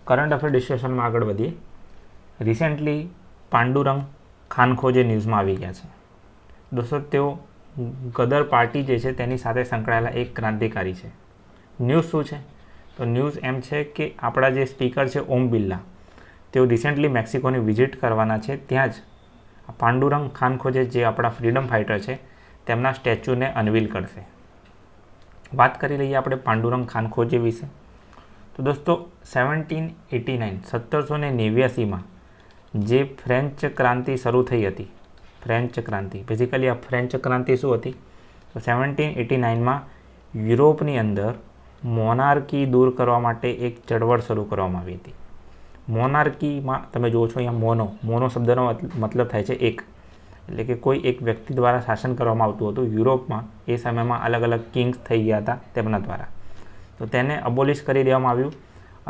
Current affair ડિસ્કશનમાં આગળ વધીએ. Recently Pandurang ખાનખોજે ન્યૂઝમાં આવી ગયા છે. દોસ્તો, તેઓ ગદર પાર્ટી જે છે તેની સાથે સંકળાયેલા એક ક્રાંતિકારી છે. ન્યૂઝ શું છે? તો ન્યૂઝ એમ છે કે આપણા જે સ્પીકર છે ઓમ બિરલા, તેઓ રિસેન્ટલી મેક્સિકોની વિઝિટ કરવાના છે. ત્યાં જ પાંડુરંગ ખાનખોજે જે આપણા ફ્રીડમ ફાઇટર છે તેમના સ્ટેચ્યુને અનવીલ કરશે. વાત કરી લઈએ આપણે પાંડુરંગ ખાનખોજે વિશે. તો દોસ્તો, 1789 જે ફ્રેન્ચ ક્રાંતિ શરૂ થઈ હતી, ફ્રેન્ચ ક્રાંતિ બેઝિકલી આ ફ્રેન્ચ ક્રાંતિ શું હતી? તો 1789માં યુરોપની અંદર મોનાર્કી દૂર કરવા માટે એક ચળવળ શરૂ કરવામાં આવી હતી. મોનાર્કીમાં તમે જુઓ છો અહીંયા મોનો શબ્દનો મતલબ થાય છે એક, એટલે કે કોઈ એક વ્યક્તિ દ્વારા શાસન કરવામાં આવતું હતું. યુરોપમાં એ સમયમાં અલગ અલગ કિંગ્સ થઈ ગયા હતા તેમના દ્વારા, તો તેને અબોલિશ કરી દેવામાં આવ્યું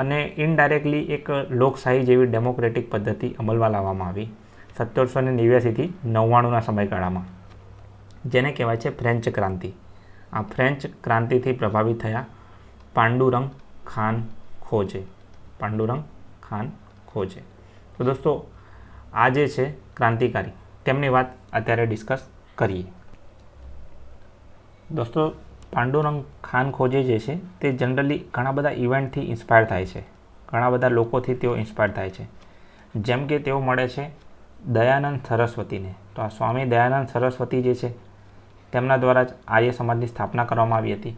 અને ઇનડાયરેક્ટલી એક લોકશાહી જેવી ડેમોક્રેટિક પદ્ધતિ અમલમાં લાવવામાં આવી 1789થી 99ના સમયગાળામાં, જેને કહેવાય છે ફ્રેન્ચ ક્રાંતિ. આ ફ્રેન્ચ ક્રાંતિથી પ્રભાવિત થયા પાંડુરંગ ખાનખોજે. પાંડુરંગ ખાનખોજે. તો દોસ્તો, આ જે છે ક્રાંતિકારી, તેમની વાત અત્યારે ડિસ્કસ કરીએ. દોસ્તો, પાંડુરંગ ખાનખોજે જે છે તે જનરલી ઘણા બધા ઇવેન્ટથી ઇન્સ્પાયર થાય છે, ઘણા બધા લોકોથી તેઓ ઇન્સ્પાયર થાય છે. જેમ કે તેઓ મળે છે દયાનંદ સરસ્વતીને. તો આ સ્વામી દયાનંદ સરસ્વતી જે છે તેમના દ્વારા જ આર્ય સમાજની સ્થાપના કરવામાં આવી હતી.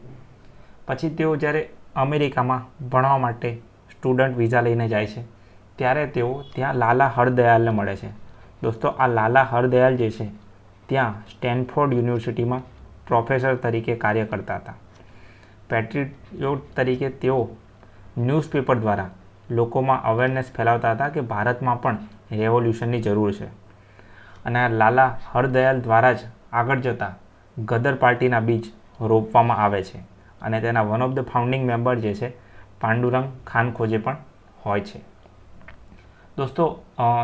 પછી તેઓ જ્યારે અમેરિકામાં ભણવા માટે સ્ટુડન્ટ વિઝા લઈને જાય છે ત્યારે તેઓ ત્યાં લાલા હરદયાલને મળે છે. દોસ્તો, આ લાલા હરદયાલ જે છે ત્યાં સ્ટેનફોર્ડ યુનિવર્સિટીમાં પ્રોફેસર તરીકે કાર્ય કરતા હતા. પેટ્રિયોટ તરીકે તેઓ ન્યૂઝપેપર દ્વારા લોકોમાં અવેરનેસ ફેલાવતા હતા કે ભારતમાં પણ રેવોલ્યુશનની જરૂર છે. અને આ લાલા હરદયાલ દ્વારા જ આગળ જતાં ગદર પાર્ટીના બીજ રોપવામાં આવે છે અને તેના one of the founding member જે છે પાંડુરંગ ખાનખોજે પણ હોય છે. દોસ્તો,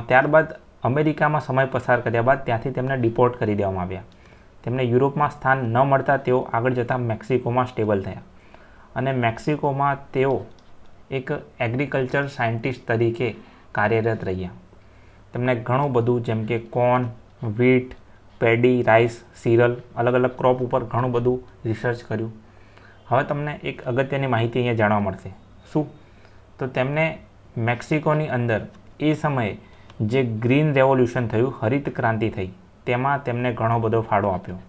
ત્યારબાદ અમેરિકામાં સમય પસાર કર્યા બાદ ત્યાંથી તેમને ડિપોર્ટ કરી દેવામાં આવ્યા. તેમને યુરોપમાં સ્થાન ન મળતા તેઓ આગળ જતાં મેક્સિકોમાં સ્ટેબલ થયા અને મેક્સિકોમાં તેઓ એક એગ્રીકલ્ચર સાયન્ટિસ્ટ તરીકે કાર્યરત રહ્યા. તેમને ઘણું બધું જેમ કે કોર્ન, વ્હીટ, પેડી, રાઈસ, સીરલ, અલગ અલગ ક્રોપ ઉપર ઘણું બધું રિસર્ચ કર્યું. હવે તમને એક અગત્યની માહિતી અહીંયા જાણવા મળશે. શું? તો તેમને મેક્સિકોની અંદર એ સમયે જે ગ્રીન રેવોલ્યુશન થયું, હરિત ક્રાંતિ થઈ, તેમાં તેમને ઘણો બધો ફાળો આપ્યો.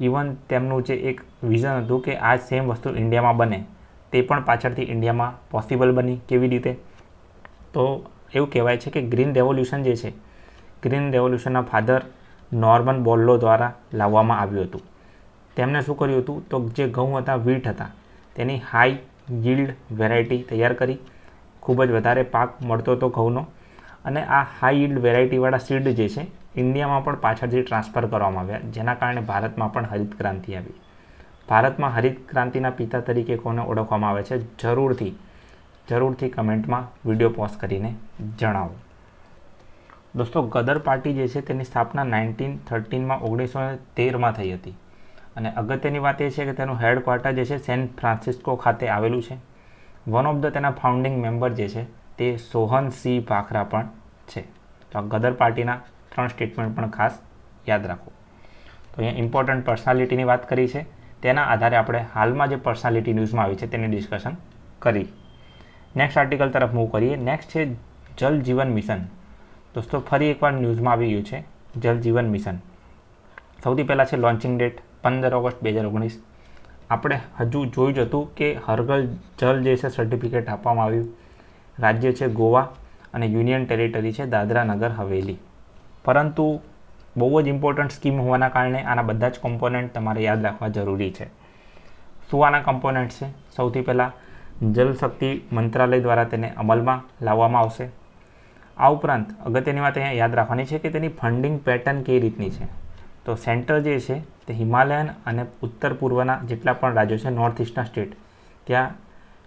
ઇવન તેમનું જે એક વિઝન હતું કે આ સેમ વસ્તુ ઇન્ડિયામાં બને, તે પણ પાછળથી ઇન્ડિયામાં પોસિબલ બની. કેવી રીતે? તો એવું કહેવાય છે કે ગ્રીન રેવોલ્યુશન જે છે, ગ્રીન રેવોલ્યુશનના ફાધર નોર્મન બોર્લો દ્વારા લાવવામાં આવ્યું હતું. તેમણે શું કર્યું હતું? તો જે ઘઉં હતા, વીટ હતા, તેની હાઈ yielded વેરાયટી તૈયાર કરી. ખૂબ જ વધારે પાક મળતો હતો ઘઉંનો અને આ હાઈ yielded વેરાયટીવાળા સીડ જે છે ઇન્ડિયામાં પણ પાછળથી ટ્રાન્સફર કરવામાં આવ્યા, જેના કારણે ભારતમાં પણ હરિત ક્રાંતિ આવી. ભારતમાં હરિત ક્રાંતિના પિતા તરીકે કોને ઓળખવામાં આવે છે? જરૂરથી કમેન્ટમાં વિડીયો પોઝ કરીને જણાવો. દોસ્તો, ગદર પાર્ટી જે છે તેની સ્થાપના 1913માં થઈ હતી અને અગત્યની વાત એ છે કે તેનું હેડક્વાર્ટર જે છે સેન ફ્રાન્સિસ્કો ખાતે આવેલું છે. વન ઓફ ધ તેના ફાઉન્ડિંગ મેમ્બર જે છે તે સોહન સી ભાખરા પણ છે. તો આ ગદર પાર્ટીના 3 સ્ટેટમેન્ટ પણ ખાસ યાદ રાખો. તો અહીંયા ઇમ્પોર્ટન્ટ પર્સનાલિટીની વાત કરી છે, તેના આધારે આપણે હાલમાં જે પર્સનાલિટી ન્યૂઝમાં આવી છે તેની ડિસ્કશન કરી. નેક્સ્ટ આર્ટિકલ તરફ મૂવ કરીએ. નેક્સ્ટ છે જલ જીવન મિશન. દોસ્તો, ફરી એકવાર ન્યૂઝમાં આવી ગયું છે જલ જીવન મિશન. સૌથી પહેલાં છે લોન્ચિંગ ડેટ 15 ઓગસ્ટ 2019. આપણે હજુ જોયું જ હતું કે હરઘર જલ જે છે સર્ટિફિકેટ આપવામાં આવ્યું. રાજ્ય છે ગોવા અને યુનિયન ટેરિટરી છે દાદરા નગર હવેલી. પરંતુ બહુ જ ઇમ્પોર્ટન્ટ સ્કીમ હોવાના કારણે આના બધા જ કોમ્પોનન્ટ તમારે યાદ રાખવા જરૂરી છે. શું આના કોમ્પોનન્ટ છે? સૌથી પહેલાં જલશક્તિ મંત્રાલય દ્વારા તેને અમલમાં લાવવામાં આવશે. આ ઉપરાંત અગત્યની વાત અહીંયા યાદ રાખવાની છે કે તેની ફંડિંગ પેટર્ન કઈ રીતની છે. તો સેન્ટર જે છે તે હિમાલયન અને ઉત્તર પૂર્વના જેટલા પણ રાજ્યો છે, નોર્થ ઇસ્ટના સ્ટેટ, ત્યાં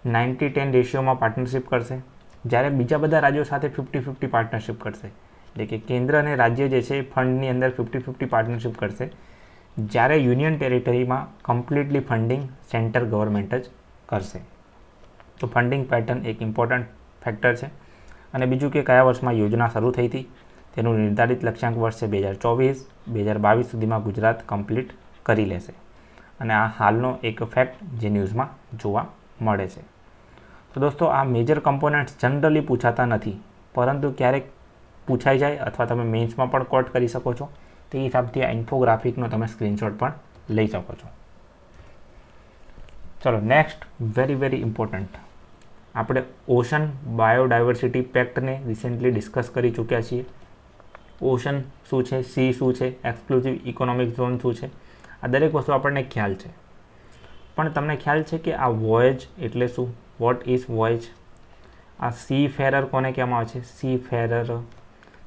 90-10 રેશિયોમાં પાર્ટનરશિપ કરશે, જ્યારે બીજા બધા રાજ્યો સાથે 50-50 પાર્ટનરશિપ કરશે. એટલે કે કેન્દ્ર અને રાજ્ય જે છે એ ફંડની અંદર 50-50 પાર્ટનરશિપ કરશે, જ્યારે યુનિયન ટેરિટરીમાં કમ્પ્લીટલી ફંડિંગ સેન્ટર ગવર્મેન્ટ જ કરશે. તો ફંડિંગ પેટર્ન એક ઇમ્પોર્ટન્ટ ફેક્ટર છે. અને બીજું કે કયા વર્ષમાં યોજના શરૂ થઈ હતી, તેનું નિર્ધારિત લક્ષ્યાંક વર્ષ છે 2024-2022 સુધીમાં ગુજરાત કમ્પ્લીટ કરી લેશે. અને આ હાલનો એક ફેક્ટ જે ન્યૂઝમાં જોવા મળે છે. તો દોસ્તો, આ મેજર કમ્પોનન્ટ્સ જનરલી પૂછાતા નથી, પરંતુ ક્યારેક પૂછાઈ જાય અથવા તમે મેન્સમાં પણ કોટ કરી શકો છો. તે હિસાબથી આ ઇન્ફોગ્રાફિકનો તમે સ્ક્રીનશોટ પણ લઈ શકો છો. ચલો નેક્સ્ટ, વેરી ઇમ્પોર્ટન્ટ, આપણે ઓશન બાયોડાયવર્સિટી પેક્ટને રિસેન્ટલી ડિસ્કસ કરી ચૂક્યા છીએ. ઓશન શું છે, સી શું છે, એક્સક્લુઝિવ ઇકોનોમિક ઝોન શું છે, આ દરેક વસ્તુ આપણને ખ્યાલ છે. પણ તમને ખ્યાલ છે કે આ વોયેજ એટલે શું? What is voyage? આ સી ફેરર કોને કહેવામાં આવે છે? સી ફેરર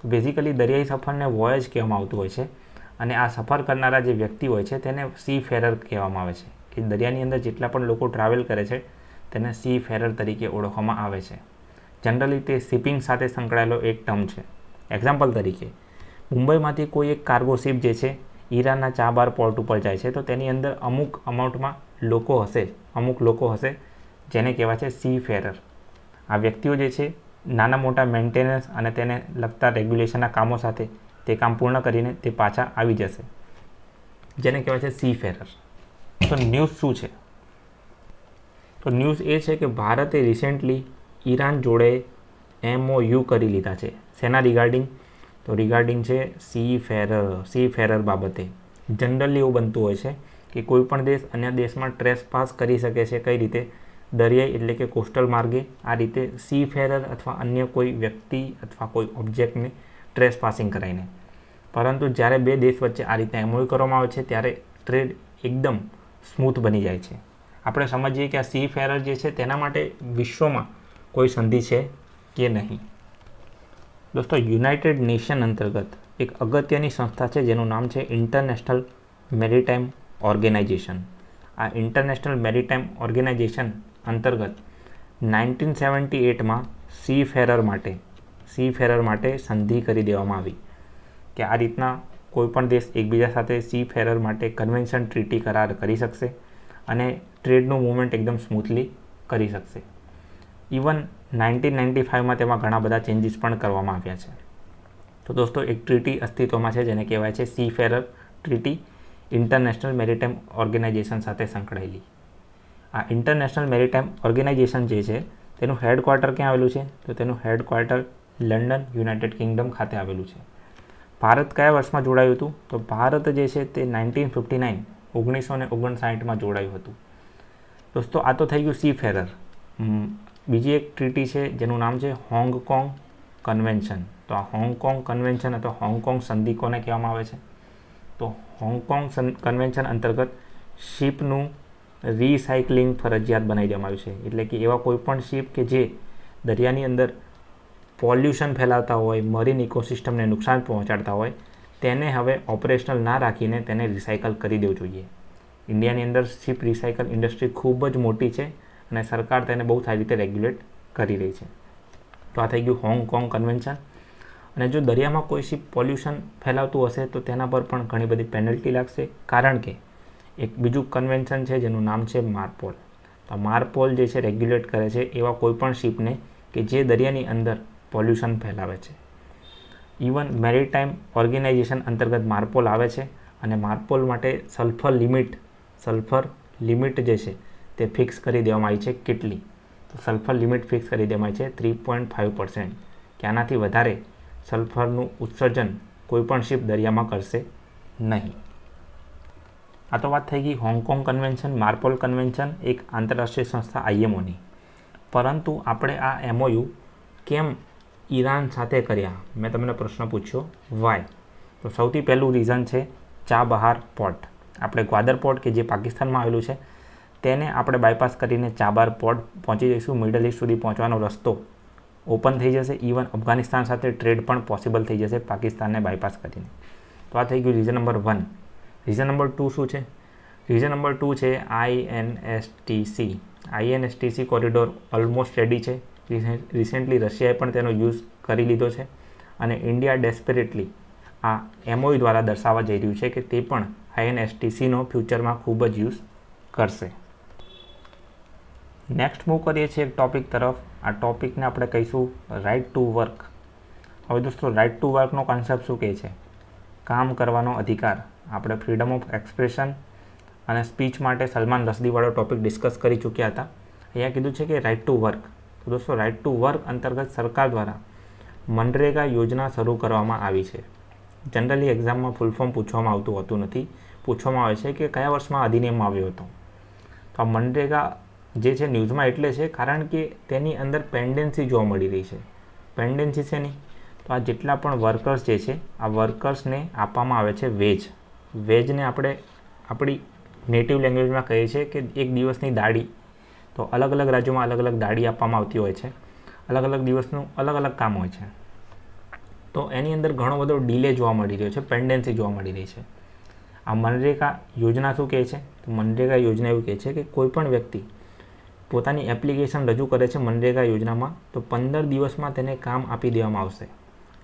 બેઝિકલી દરિયાઈ સફરને વોયેજ કહેવામાં આવતું હોય છે. અને આ સફર કરનારા જે વ્યક્તિ હોય છે તેને સી ફેરર કહેવામાં આવે છે. કે દરિયાની અંદર જેટલા પણ લોકો ટ્રાવેલ કરે છે તેને સી ફેરર તરીકે ઓળખવામાં આવે છે. જનરલી તે શિપિંગ સાથે સંકળાયેલો એક ટર્મ છે. એક્ઝામ્પલ તરીકે, મુંબઈમાંથી કોઈ એક કાર્ગો શિપ જે છે ઈરાનના ચાબાર પોર્ટ ઉપર જાય છે, તો તેની અંદર અમુક અમાઉન્ટમાં અમુક લોકો હશે જેને કહેવાય છે સી ફેરર. આ વ્યક્તિઓ જે છે નાના મોટા મેન્ટેનન્સ અને તેને લગતા રેગ્યુલેશનના કામો સાથે તે કામ પૂર્ણ કરીને તે પાછા આવી જશે, જેને કહેવાય છે સી ફેરર. તો ન્યૂઝ શું છે? તો ન્યૂઝ એ છે કે ભારતે રિસેન્ટલી ઈરાન જોડે MOU કરી લીધા છે. શેના રિગાર્ડિંગ? તો રિગાર્ડિંગ છે સી ફેરર બાબતે. જનરલી એવું બનતું હોય છે કે કોઈ પણ દેશ અન્ય દેશમાં ટ્રેસપાસ કરી શકે છે. કઈ રીતે? દરિયાઈ એટલે કે કોસ્ટલ માર્ગે. આ રીતે સી ફેરર અથવા અન્ય કોઈ વ્યક્તિ અથવા કોઈ ઓબ્જેક્ટને ટ્રેસપાસિંગ કરાવીને. પરંતુ જ્યારે બે દેશ વચ્ચે આ રીતે MOU કરવામાં આવે છે ત્યારે ટ્રેડ એકદમ સ્મૂથ બની જાય છે. આપણે સમજીએ કે આ સી ફેરર જે છે તેના માટે વિશ્વમાં કોઈ સંધિ છે કે નહીં. દોસ્તો, યુનાઇટેડ નેશન અંતર્ગત એક અગત્યની સંસ્થા છે જેનું નામ છે ઇન્ટરનેશનલ મેરીટાઈમ ઓર્ગેનાઇઝેશન. આ ઇન્ટરનેશનલ મેરીટાઈમ ઓર્ગેનાઇઝેશન અંતર્ગત 1978માં સી ફેરર માટે સંધિ કરી દેવામાં આવી કે આ રીતના કોઈપણ દેશ એકબીજા સાથે સી ફેરર માટે કન્વેન્શન ટ્રીટી કરાર કરી શકશે અને ટ્રેડનું મૂવમેન્ટ એકદમ સ્મૂથલી કરી શકશે. ઇવન 1995માં તેમાં ઘણા બધા ચેન્જીસ પણ કરવામાં આવ્યા છે. તો દોસ્તો, એક ટ્રીટી અસ્તિત્વમાં છે જેને કહેવાય છે seafarer treaty, international maritime organisation સાથે સંકળાયેલી. આ ઇન્ટરનેશનલ મેરીટાઈમ ઓર્ગેનાઇઝેશન જે છે તેનું હેડક્વાર્ટર ક્યાં આવેલું છે? તો તેનું હેડક્વાર્ટર લંડન, યુનાઇટેડ કિંગડમ ખાતે આવેલું છે. ભારત કયા વર્ષમાં જોડાયું હતું? તો ભારત જે છે તે 1959માં જોડાયું હતું. દોસ્તો, આ તો થઈ ગયું સી ફેરર. બીજી એક ટ્રીટી છે જેનું નામ છે હોંગકોંગ કન્વેન્શન. તો આ હોંગકોંગ કન્વેન્શન અથવા હોંગકોંગ સંધિ કોને કહેવામાં આવે છે? તો હોંગકોંગ કન્વેન્શન અંતર્ગત શિપનું રિસાયકલિંગ ફરજિયાત બનાવી દેવામાં આવ્યું છે. એટલે કે એવા કોઈ પણ શિપ કે જે દરિયાની અંદર પોલ્યુશન ફેલાવતા હોય, મરીન ઇકોસિસ્ટમને નુકસાન પહોંચાડતા હોય, તેને હવે ઓપરેશનલ ના રાખીને તેને રિસાયકલ કરી દેવું જોઈએ. ઇન્ડિયાની અંદર શિપ રિસાયકલ ઇન્ડસ્ટ્રી ખૂબ જ મોટી છે અને સરકાર તેને બહુ સારી રીતે રેગ્યુલેટ કરી રહી છે. તો આ થઈ ગયું હોંગકોંગ કન્વેન્શન. અને જો દરિયામાં કોઈ શિપ પોલ્યુશન ફેલાવતું હશે તો તેના પર પણ ઘણી બધી પેનલ્ટી લાગશે. કારણ કે એક બીજું કન્વેન્શન છે જેનું નામ છે માર્પોલ. તો માર્પોલ જે છે રેગ્યુલેટ કરે છે એવા કોઈ પણ શિપને કે જે દરિયાની અંદર પોલ્યુશન ફેલાવે છે. ઇવન મેરીટાઈમ ઓર્ગેનાઇઝેશન અંતર્ગત માર્પોલ આવે છે અને માર્પોલ માટે સલ્ફર લિમિટ જે છે તે ફિક્સ કરી દેવામાં આવી છે. કેટલી? તો સલ્ફર લિમિટ ફિક્સ કરી દેવામાં આવી છે 3.5%. કે આનાથી વધારે સલ્ફરનું ઉત્સર્જન કોઈપણ શિપ દરિયામાં કરશે નહીં. આ તો વાત થઈ ગઈ હોંગકોંગ કન્વેન્શન, માર્પોલ કન્વેન્શન, એક આંતરરાષ્ટ્રીય સંસ્થા IMOની. પરંતુ આપણે આ MOU કેમ ઈરાન સાથે કર્યા? મેં તમને પ્રશ્ન પૂછ્યો વાય. તો સૌથી પહેલું રીઝન છે ચાબહાર પોર્ટ. આપણે ગ્વાદર પોર્ટ કે જે પાકિસ્તાનમાં આવેલું છે તેને આપણે બાયપાસ કરીને ચાબાર પોર્ટ પહોંચી જઈશું. મિડલ ઇસ્ટ સુધી પહોંચવાનો રસ્તો ઓપન થઈ જશે. ઇવન અફઘાનિસ્તાન સાથે ટ્રેડ પણ પોસિબલ થઈ જશે પાકિસ્તાનને બાયપાસ કરીને. તો આ થઈ ગયું રીઝન નંબર 1. રીઝન નંબર 2 શું છે? રીઝન નંબર 2 છે INSTC કોરિડોર ઓલમોસ્ટ રેડી છે. રિસેન્ટલી રશિયાએ પણ તેનો યુઝ કરી લીધો છે અને ઇન્ડિયા ડેસ્પરેટલી આ MOU દ્વારા દર્શાવવા જઈ રહ્યું છે કે તે પણ INSTCનો ફ્યુચરમાં ખૂબ જ યુઝ કરશે. નેક્સ્ટ મૂવ કરીએ છીએ એક ટોપિક તરફ, આ ટોપિકને આપણે કહીશું રાઇટ ટુ વર્ક. હવે દોસ્તો રાઇટ ટુ વર્કનો કોન્સેપ્ટ શું કહે છે? કામ કરવાનો અધિકાર. આપણે ફ્રીડમ ઓફ એક્સપ્રેશન અને સ્પીચ માટે સલમાન રશ્દીવાળો ટોપિક ડિસ્કસ કરી ચૂક્યા હતા. અહીંયા કીધું છે કે રાઇટ ટુ વર્ક. તો દોસ્તો રાઇટ ટુ વર્ક અંતર્ગત સરકાર દ્વારા મનરેગા યોજના શરૂ કરવામાં આવી છે. જનરલી એક્ઝામમાં ફૂલ ફોર્મ પૂછવામાં આવતું હોતું નથી. પૂછવામાં આવે છે કે કયા વર્ષમાં અધિનિયમ આવ્યો હતો. તો આ મનરેગા જે છે ન્યૂઝમાં એટલે છે કારણ કે તેની અંદર પેન્ડન્સી જોવા મળી રહી છે. પેન્ડન્સી છે નહીં, તો આ જેટલા પણ વર્કર્સ જે છે આ વર્કર્સને આપવામાં આવે છે વેજ. વેજને આપણે આપણી નેટિવ લેંગ્વેજમાં કહીએ છીએ કે એક દિવસની દાડી. તો અલગ અલગ રાજ્યોમાં અલગ અલગ દાડી આપવામાં આવતી હોય છે. અલગ અલગ દિવસનું અલગ અલગ કામ હોય છે. તો એની અંદર ઘણો બધો ડિલે જોવા મળી રહ્યો છે, પેન્ડન્સી જોવા મળી રહી છે. આ મનરેગા યોજના શું કહે છે? તો મનરેગા યોજના એવું કહે છે કે કોઈપણ વ્યક્તિ પોતાની એપ્લિકેશન રજૂ કરે છે મનરેગા યોજનામાં, તો 15 દિવસમાં તેને કામ આપી દેવામાં આવશે.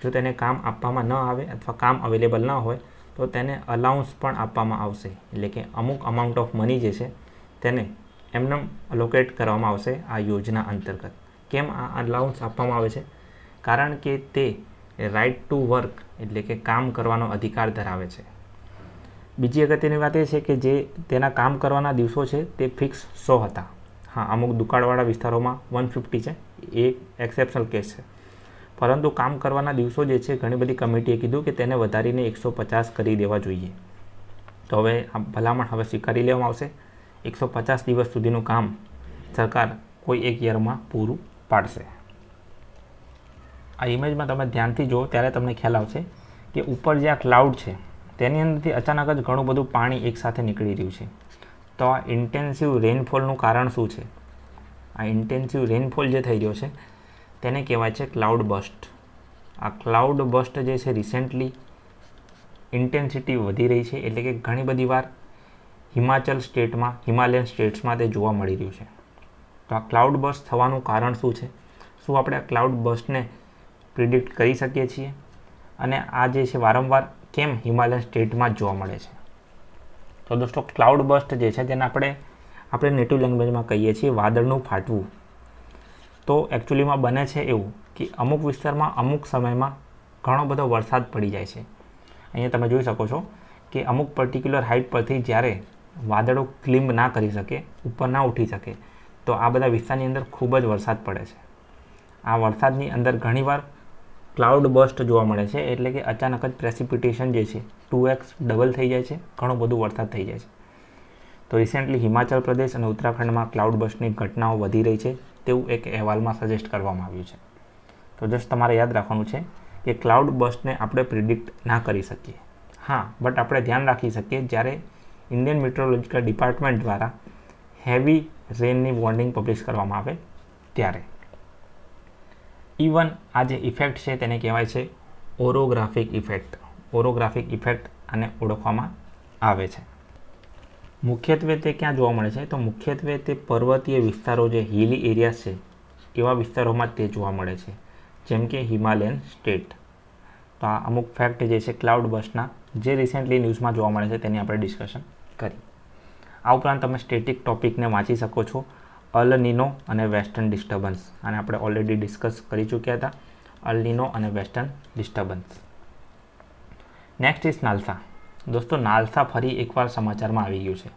જો તેને કામ આપવામાં ન આવે અથવા કામ અવેલેબલ ન હોય તો તેને અલાઉન્સ પણ આપવામાં આવશે. એટલે કે અમુક અમાઉન્ટ ઓફ મની જે છે તેને એમને અલોકેટ કરવામાં આવશે આ યોજના અંતર્ગત. કેમ આ અલાઉન્સ આપવામાં આવે છે? કારણ કે તે રાઇટ ટુ વર્ક એટલે કે કામ કરવાનો અધિકાર ધરાવે છે. બીજી અગત્યની વાત એ છે કે જે તેના કામ કરવાના દિવસો છે તે ફિક્સ 100 હતા. હા, અમુક દુકાળવાળા વિસ્તારોમાં 150 છે, એ એક્સેપ્શનલ કેસ છે. પરંતુ કામ કરવાના દિવસો જે છે ઘણી બધી કમિટીએ કીધું કે તેને વધારીને 150 કરી દેવા જોઈએ. તો હવે આ ભલામણ હવે સ્વીકારી લેવામાં આવશે. 150 દિવસ સુધીનું કામ સરકાર કોઈ એક યરમાં પૂરું પાડશે. આ ઇમેજમાં તમે ધ્યાનથી જુઓ ત્યારે તમને ખ્યાલ આવશે કે ઉપર જે આ ક્લાઉડ છે તેની અંદરથી અચાનક જ ઘણું બધું પાણી એકસાથે નીકળી રહ્યું છે. તો આ ઇન્ટેન્સિવ રેનફોલનું કારણ શું છે? આ ઇન્ટેન્સિવ રેનફોલ જે થઈ રહ્યો છે તેને કહેવાય છે ક્લાઉડ બસ્ટ. આ ક્લાઉડ બસ્ટ જે છે રિસેન્ટલી ઇન્ટેન્સિટી વધી રહી છે. એટલે કે ઘણી બધી વાર હિમાચલ સ્ટેટમાં, હિમાલયન સ્ટેટ્સમાં તે જોવા મળી રહ્યું છે. તો આ ક્લાઉડ બસ્ટ થવાનું કારણ શું છે? શું આપણે આ ક્લાઉડ બસ્ટને પ્રિડિક્ટ કરી શકીએ છીએ? અને આ જે છે વારંવાર કેમ હિમાલયન સ્ટેટમાં જ જોવા મળે છે? તો દોસ્તો ક્લાઉડ બસ્ટ જે છે તેને આપણે નેટિવ લેંગ્વેજમાં કહીએ છીએ વાદળનું ફાટવું. તો એકચ્યુઅલીમાં બને છે એવું કે અમુક વિસ્તારમાં અમુક સમયમાં ઘણો બધો વરસાદ પડી જાય છે. અહીંયા તમે જોઈ શકો છો કે અમુક પર્ટિક્યુલર હાઇટ પરથી જ્યારે વાદળો ક્લિમ્બ ના કરી શકે, ઉપર ના ઉઠી શકે, તો આ બધા વિસ્તારની અંદર ખૂબ જ વરસાદ પડે છે. આ વરસાદની અંદર ઘણીવાર ક્લાઉડ બસ્ટ જોવા મળે છે. એટલે કે અચાનક જ પ્રેસિપિટેશન જે છે 2x ડબલ થઈ જાય છે, ઘણો બધો વરસાદ થઈ જાય છે. તો રિસેન્ટલી હિમાચલ પ્રદેશ અને ઉત્તરાખંડમાં ક્લાઉડ બસ્ટની ઘટનાઓ વધી રહી છે તેવું એક અહેવાલમાં સજેસ્ટ કરવામાં આવ્યું છે. તો જસ્ટ તમારે યાદ રાખવાનું છે કે ક્લાઉડ બસ્ટને આપણે પ્રિડિક્ટ ના કરી શકીએ. હા, બટ આપણે ધ્યાન રાખી શકીએ જ્યારે ઇન્ડિયન મેટ્રોલોજીકલ ડિપાર્ટમેન્ટ દ્વારા હેવી રેનની વોર્નિંગ પબ્લિશ કરવામાં આવે ત્યારે. ઇવન આ જે ઇફેક્ટ છે તેને કહેવાય છે ઓરોગ્રાફિક ઇફેક્ટ. ઓરોગ્રાફિક ઇફેક્ટ આને ઓળખવામાં આવે છે. મુખ્યત્વે તે ક્યાં જોવા મળે છે? તો મુખ્યત્વે તે પર્વતીય વિસ્તારો જે હિલી એરિયાઝ છે એવા વિસ્તારોમાં તે જોવા મળે છે, જેમ કે હિમાલયન સ્ટેટ. તો આ અમુક ફેક્ટ જે છે ક્લાઉડ બસ્ટના જે રિસેન્ટલી ન્યૂઝમાં જોવા મળે છે તેની આપણે ડિસ્કશન કરી. આ ઉપરાંત તમે સ્ટેટિક ટોપિકને વાંચી શકો છો, અલ નીનો અને વેસ્ટર્ન ડિસ્ટર્બન્સ. અને આપણે ઓલરેડી ડિસ્કસ કરી ચૂક્યા હતા અલ નીનો અને વેસ્ટર્ન ડિસ્ટર્બન્સ. Next is નાલસા. દોસ્તો નાલસા ફરી એકવાર સમાચારમાં આવી ગયું છે.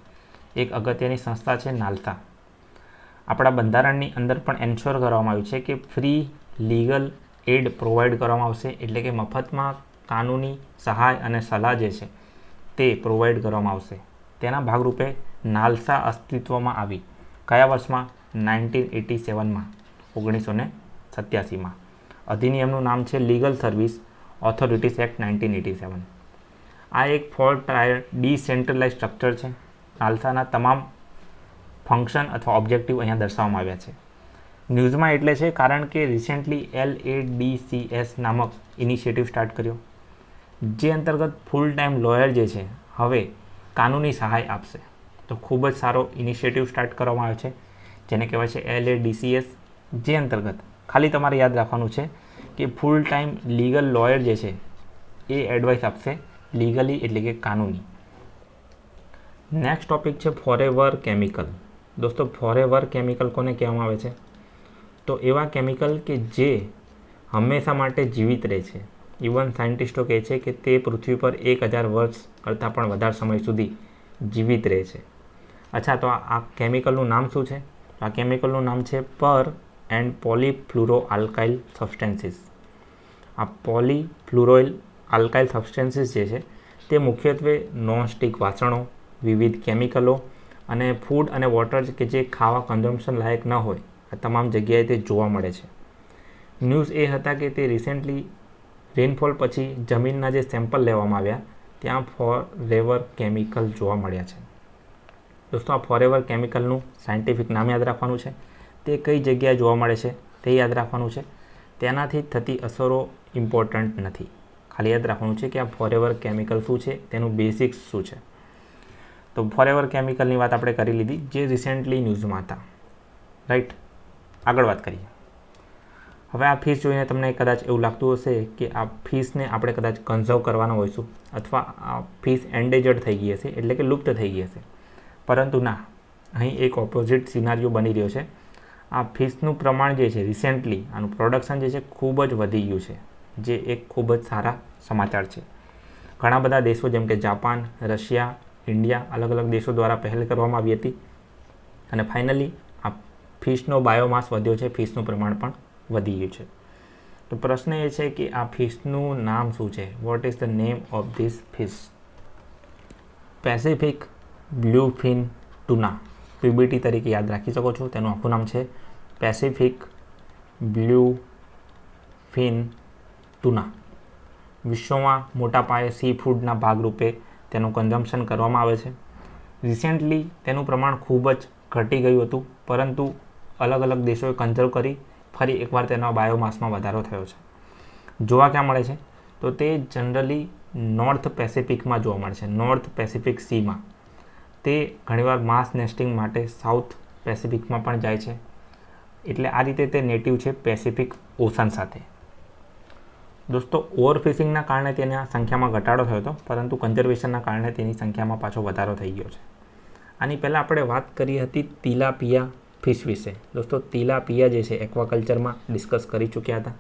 એક અગત્યની સંસ્થા છે નાલસા. આપણા બંધારણની અંદર પણ એન્શ્યોર કરવામાં આવ્યું છે કે ફ્રી લીગલ એડ પ્રોવાઈડ કરવામાં આવશે. એટલે કે મફતમાં કાનૂની સહાય અને સલાહ જે છે તે પ્રોવાઈડ કરવામાં આવશે. તેના ભાગરૂપે નાલસા અસ્તિત્વમાં આવી. કયા વર્ષમાં? 1987માં, 1987માં. અધિનિયમનું નામ છે લીગલ સર્વિસ ઓથોરિટીઝ એક્ટ 1987. આ એક 4 ટાયર ડિસેન્ટ્રલાઇઝ સ્ટ્રક્ચર છે. નાલસાના તમામ ફંક્શન અથવા ઓબ્જેક્ટિવ અહીંયા દર્શાવવામાં આવ્યા છે. ન્યૂઝમાં એટલે છે કારણ કે રિસેન્ટલી LADCS નામક ઇનિશિયેટિવ સ્ટાર્ટ કર્યો, જે અંતર્ગત ફૂલ ટાઈમ લોયર જે છે હવે કાનૂની સહાય આપશે. તો ખૂબ જ સારો ઇનિશિયેટિવ સ્ટાર્ટ કરવામાં આવ્યો છે જેને કહેવાય છે LADCS, જે અંતર્ગત ખાલી તમારે યાદ રાખવાનું છે કે ફૂલ ટાઈમ લીગલ લોયર જે છે એ એડવાઇસ આપશે લીગલી એટલે કે કાનૂની. નેક્સ્ટ ટોપિક છે ફોરેવર કેમિકલ. દોસ્તો ફોરેવર કેમિકલ કોને કહેવામાં આવે છે? તો એવા કેમિકલ કે જે હંમેશા માટે જીવિત રહે છે. ઇવન સાયન્ટિસ્ટો કહે છે કે તે પૃથ્વી પર 1000 વર્ષ કરતાં પણ વધારે સમય સુધી જીવિત રહે છે. અચ્છા, તો આ કેમિકલનું નામ શું છે? આ કેમિકલનું નામ છે પર એન્ડ પોલીફ્લુરો આલ્કાઇલ સબસ્ટેન્સીસ. આ પોલીફ્લુરોઇલ આલ્કાઇલ સબસ્ટેન્સીસ જે છે તે મુખ્યત્વે નોનસ્ટિક વાસણો, વિવિધ કેમિકલો અને ફૂડ અને વોટર કે જે ખાવા કન્ઝમ્પશન લાયક ન હોય, આ તમામ જગ્યાએ તે જોવા મળે છે. ન્યૂઝ એ હતા કે તે રિસેન્ટલી રેનફોલ પછી જમીનના જે સેમ્પલ લેવામાં આવ્યા ત્યાં ફોરએવર કેમિકલ જોવા મળ્યા છે. દોસ્તો, આ ફોરએવર કેમિકલનું સાયન્ટિફિક નામ યાદ રાખવાનું છે, તે કઈ જગ્યાએ જોવા મળે છે તે યાદ રાખવાનું છે. તેનાથી થતી અસરો ઇમ્પોર્ટન્ટ નથી, ખાલી યાદ રાખવાનું છે કે આ ફોરએવર કેમિકલ શું છે, તેનું બેઝિક્સ શું છે. તો ફોરએવર કેમિકલની વાત આપણે કરી લીધી જે રિસેન્ટલી ન્યૂઝમાં હતા, રાઈટ. આગળ વાત કરીએ. હવે આ ફિશ જોઈને તમને કદાચ એવું લાગતું હશે કે આ ફિશને આપણે કદાચ કન્ઝર્વ કરવાના હોઈશું અથવા આ ફિશ એન્ડેજર્ડ થઈ ગઈ હશે, એટલે કે લુપ્ત થઈ ગઈ હશે. પરંતુ ના, અહીં એક ઓપોઝિટ સિનારીઓ બની રહ્યો છે. આ ફિશનું પ્રમાણ જે છે રિસેન્ટલી આનું પ્રોડક્શન જે છે ખૂબ જ વધી ગયું છે, જે એક ખૂબ જ સારા સમાચાર છે. ઘણા બધા દેશો જેમ કે જાપાન, રશિયા, ઇન્ડિયા, અલગ અલગ દેશો દ્વારા પહેલ કરવામાં આવી હતી અને ફાઇનલી આ ફિશનો બાયોમાસ વધ્યો છે, ફિશનું પ્રમાણ પણ વધી ગયું છે. તો પ્રશ્ન એ છે કે આ ફિશનું નામ શું છે? What is the name of this fish? Pacific bluefin tuna, PBT તરીકે યાદ રાખી શકો છો. તેનું આખું નામ છે પેસિફિક બ્લુફિન ટુના. વિશ્વમાં મોટા પાયે સી ફૂડના ભાગરૂપે તેનું કન્ઝમ્પશન કરવામાં આવે છે. રિસેન્ટલી તેનું પ્રમાણ ખૂબ જ ઘટી ગયું હતું, પરંતુ અલગ અલગ દેશોએ કન્ઝર્વ કરી ફરી એકવાર તેના બાયોમાસમાં વધારો થયો છે. જોવા ક્યાં મળે છે? તો તે જનરલી નોર્થ પેસિફિકમાં જોવા મળે છે, નોર્થ પેસિફિક સીમાં. તે ઘણીવાર માસ નેસ્ટિંગ માટે સાઉથ પેસિફિકમાં પણ જાય છે. એટલે આ રીતે તે નેટિવ છે પેસિફિક ઓશન સાથે. દોસ્તો, ઓવરફિશિંગના કારણે તેના સંખ્યામાં ઘટાડો થયો હતો, પરંતુ કન્ઝર્વેશનના કારણે તેની સંખ્યામાં પાછો વધારો થઈ ગયો છે. આની પહેલાં આપણે વાત કરી હતી તિલાપિયા ફિશ વિશે. દોસ્તો, તિલાપિયા જે છે એક્વાકલ્ચરમાં ડિસ્કસ કરી ચૂક્યા હતા.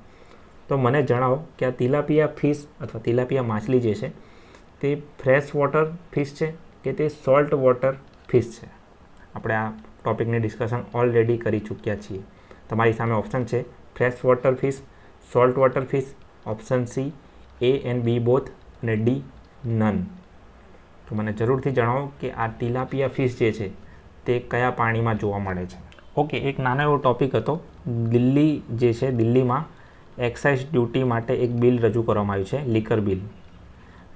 તો મને જણાવો કે આ તિલાપિયા ફિશ અથવા તિલાપિયા માછલી જે છે તે ફ્રેશ વોટર ફિશ છે કે તે સોલ્ટ વોટર ફિશ છે? આપણે આ ટોપિકની ડિસ્કશન ઓલરેડી કરી ચૂક્યા છીએ. તમારી સામે ઓપ્શન છે fresh water fish, salt water fish, option C A and B both અને D નન. તો મને જરૂરથી જણાવો કે આ તિલાપિયા ફિશ જે છે તે કયા પાણીમાં જોવા મળે છે. ઓકે, એક નાનો એવો ટોપિક હતો. દિલ્હી જે છે, દિલ્હીમાં એક્સાઇઝ ડ્યુટી માટે એક બિલ રજૂ કરવામાં આવ્યું છે, લિકર બિલ.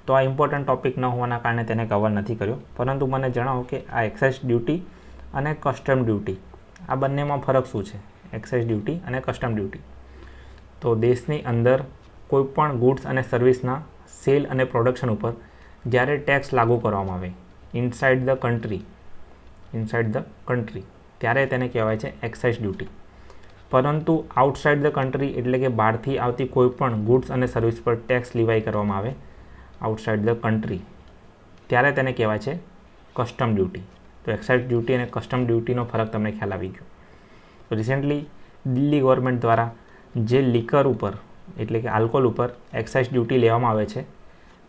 તો આ ઇમ્પોર્ટન્ટ ટોપિક ન હોવાના કારણે તેને કવર નથી કર્યો, પરંતુ મને જણાવો કે આ એક્સાઇઝ ડ્યુટી અને કસ્ટમ ડ્યુટી આ બંનેમાં ફરક શું છે? એક્સાઇઝ ડ્યુટી અને કસ્ટમ ડ્યુટી. તો દેશની અંદર કોઈપણ ગુડ્સ અને સર્વિસના સેલ અને પ્રોડક્શન ઉપર જ્યારે ટેક્સ લાગુ કરવામાં આવે ઇનસાઇડ ધ કન્ટ્રી, ત્યારે તેને કહેવાય છે એક્સાઇઝ ડ્યુટી. પરંતુ આઉટસાઇડ ધ કન્ટ્રી એટલે કે બહારથી આવતી કોઈપણ ગુડ્સ અને સર્વિસ પર ટેક્સ લીવાઈ કરવામાં આવે આઉટસાઇડ ધ કન્ટ્રી, ત્યારે તેને કહેવાય છે કસ્ટમ ડ્યુટી. તો એક્સાઇઝ ડ્યુટી અને કસ્ટમ ડ્યુટીનો ફરક તમને ખ્યાલ આવી ગયો. તો રિસેન્ટલી દિલ્હી ગવર્મેન્ટ દ્વારા જે લિકર ઉપર એટલે કે આલ્કોહોલ ઉપર એક્સાઇઝ ડ્યુટી લેવામાં આવે છે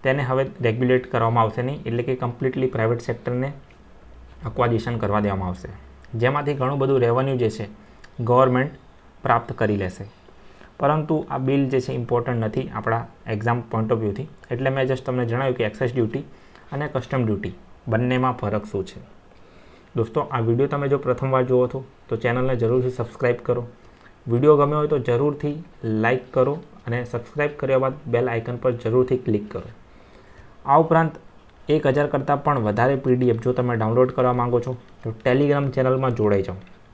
તેને હવે રેગ્યુલેટ કરવામાં આવશે નહીં, એટલે કે કમ્પ્લીટલી પ્રાઇવેટ સેક્ટરને અક્વાઝિશન કરવા દેવામાં આવશે, જેમાંથી ઘણું બધું રેવન્યુ જે છે ગવર્મેન્ટ પ્રાપ્ત કરી લેશે. પરંતુ આ બિલ જે છે ઇમ્પોર્ટન્ટ નથી આપણા એક્ઝામ પોઈન્ટ ઓફ વ્યૂથી, એટલે મેં જસ્ટ તમને જણાવ્યું કે એક્સાઇઝ ડ્યુટી અને કસ્ટમ ડ્યુટી બંનેમાં ફરક શું છે. દોસ્તો, આ વિડીયો તમે જો પ્રથમવાર જુઓ છો તો ચેનલને જરૂરથી સબસ્ક્રાઈબ કરો. વિડીયો ગમ્યો હોય તો જરૂરથી લાઇક કરો અને સબસ્ક્રાઈબ કર્યા બાદ બેલ આઇકન પર જરૂરથી ક્લિક કરો. આ ઉપરાંત 1000 કરતાં પણ વધારે PDF જો તમે ડાઉનલોડ કરવા માંગો છો તો ટેલિગ્રામ ચેનલમાં જોડાઈ જાઓ.